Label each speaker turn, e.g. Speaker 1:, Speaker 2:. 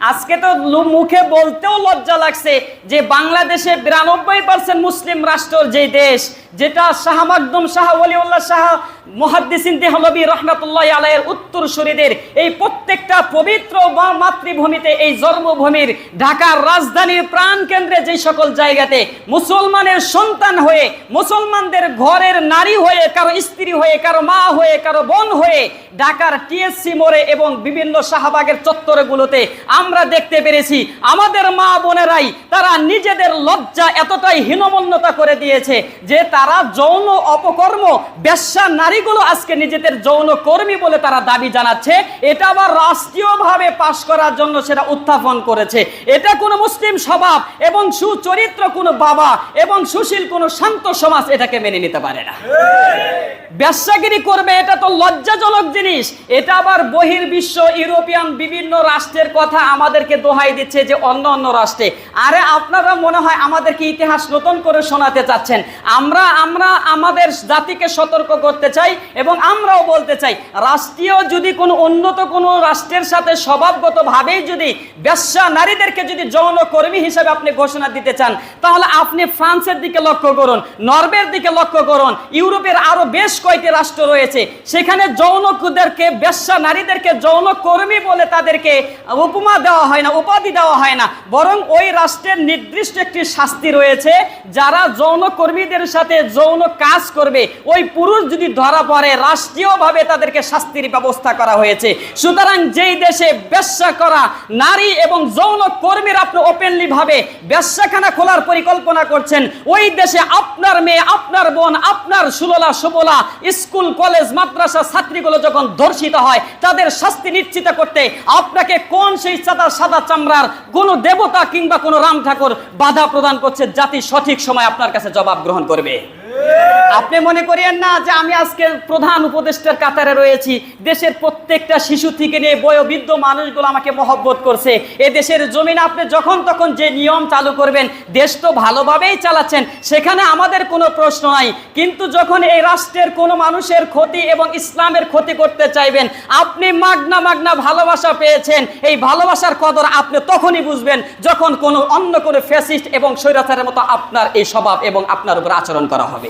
Speaker 1: আজকে তো মুখে বলতেও লজ্জা লাগছে যে বাংলাদেশে 92% মুসলিম রাষ্ট্র যে দেশ, যেটা শাহ মাকদুম শাহ ওলিউল্লাহ শাহ মুহাদ্দিসিন দেহলভী রহমাতুল্লাহি আলাইহির উত্তরসূরিদের এই প্রত্যেকটা পবিত্র মাতৃভূমিতে, এই জন্মভূমির ঢাকার রাজধানীর প্রাণকেন্দ্রে যে সকল জায়গাতে মুসলমানের সন্তান হয়ে, মুসলমানদের ঘরের নারী হয়ে, কারো স্ত্রী হয়ে, কারো মা হয়ে, কারো বোন হয়ে ঢাকার টিএসসি মোড়ে এবং বিভিন্ন শাহবাগের চত্বরগুলোতে আমরা দেখতে পেরেছি আমাদের মা বোনেরাই তারা নিজেদের লজ্জা এতটাই হীনমন্যতা করে দিয়েছে যে তারা যৌন অপকর্ম, বেশ্যা নারীগুলো আজকে নিজেদের যৌন কর্মী বলে তারা দাবি জানাচ্ছে। এটা আবার রাষ্ট্রীয়ভাবে পাশ করার জন্য সেটা উত্থাপন করেছে। এটা কোনো মুসলিম স্বভাব এবং সুচরিত্র কোনো বাবা এবং সুশীল কোনো শান্ত সমাজ এটাকে মেনে নিতে পারে না। ব্যবসাগিরি করবে, এটা তো লজ্জাজনক জিনিস। এটা আবার বহির্বিশ্ব, ইউরোপিয়ান বিভিন্ন রাষ্ট্রের কথা আমাদেরকে দোহাই দিচ্ছে যে অন্য অন্য রাষ্ট্রে। আরে আপনারা মনে হয় আমাদেরকে ইতিহাস নতুন করে শোনাতে চাচ্ছেন। আমরা আমাদের জাতিকে সতর্ক করতে চাই এবং আমরাও বলতে চাই, রাষ্ট্রীয় যদি কোনো উন্নত কোনো রাষ্ট্রের সাথে স্বভাবগতভাবেই যদি বেশ্যা নারীদেরকে যদি যৌন কর্মী হিসেবে আপনি ঘোষণা দিতে চান, তাহলে আপনি ফ্রান্সের দিকে লক্ষ্য করুন, নরওয়ের দিকে লক্ষ্য করুন, ইউরোপের আরো বেশ কয়েকটি রাষ্ট্র রয়েছে, সেখানে যৌনদেরকে, বেশ্যা নারীদেরকে যৌন কর্মী বলে তাদেরকে উপমা দেওয়া হয় না, উপাধি দেওয়া হয় না, বরং ওই রাষ্ট্রের নির্দিষ্ট একটি শাস্তি রয়েছে। যারা যৌন কর্মীদের সাথে যৌন কাজ করবে, ওই পুরুষ যদি ধরা পড়ে রাষ্ট্রীয়ভাবে তাদেরকে শাস্তির ব্যবস্থা করা হয়েছে। সুতরাং যেই দেশে বেশ্যা করা নারী এবং যৌন কর্মীর আপনি ওপেনলি ভাবে বেশ্যাখানা খোলার পরিকল্পনা করছেন, ওই দেশে আপনার মেয়ে, আপনার বোন, আপনার সুললা সুবলা স্কুল কলেজ মাদ্রাসা ছাত্রীগুলো যখন ধর্ষিত হয়, তাদের শাস্তি নিশ্চিত করতে আপনাকে কোন সেই সাদা চামড়ার কোন দেবতা কিংবা কোন রাম ঠাকুর বাধা প্রদান করছে? জাতি সঠিক সময় আপনার কাছে জবাব গ্রহণ করবে। আপনি মনে করিয়েন না যে আমি আজকে প্রধান উপদেষ্টার কাতারে রয়েছি, দেশের প্রত্যেকটা শিশু থেকে নিয়ে বয়োবৃদ্ধ মানুষগুলো আমাকে মহব্বত করছে। এ দেশের জমিন আপনি যখন তখন যে নিয়ম চালু করবেন, দেশ তো ভালোভাবেই চালাচ্ছেন, সেখানে আমাদের কোনো প্রশ্ন নাই। কিন্তু যখন এই রাষ্ট্রের কোনো মানুষের ক্ষতি এবং ইসলামের ক্ষতি করতে চাইবেন, আপনি মাগনা ভালোবাসা পেয়েছেন, এই ভালোবাসার কদর আপনি তখনই বুঝবেন যখন কোনো অন্য কোনো ফ্যাসিস্ট এবং স্বৈরাচারের মতো আপনার এই স্বভাব এবং আপনার উপর আচরণ করা হবে।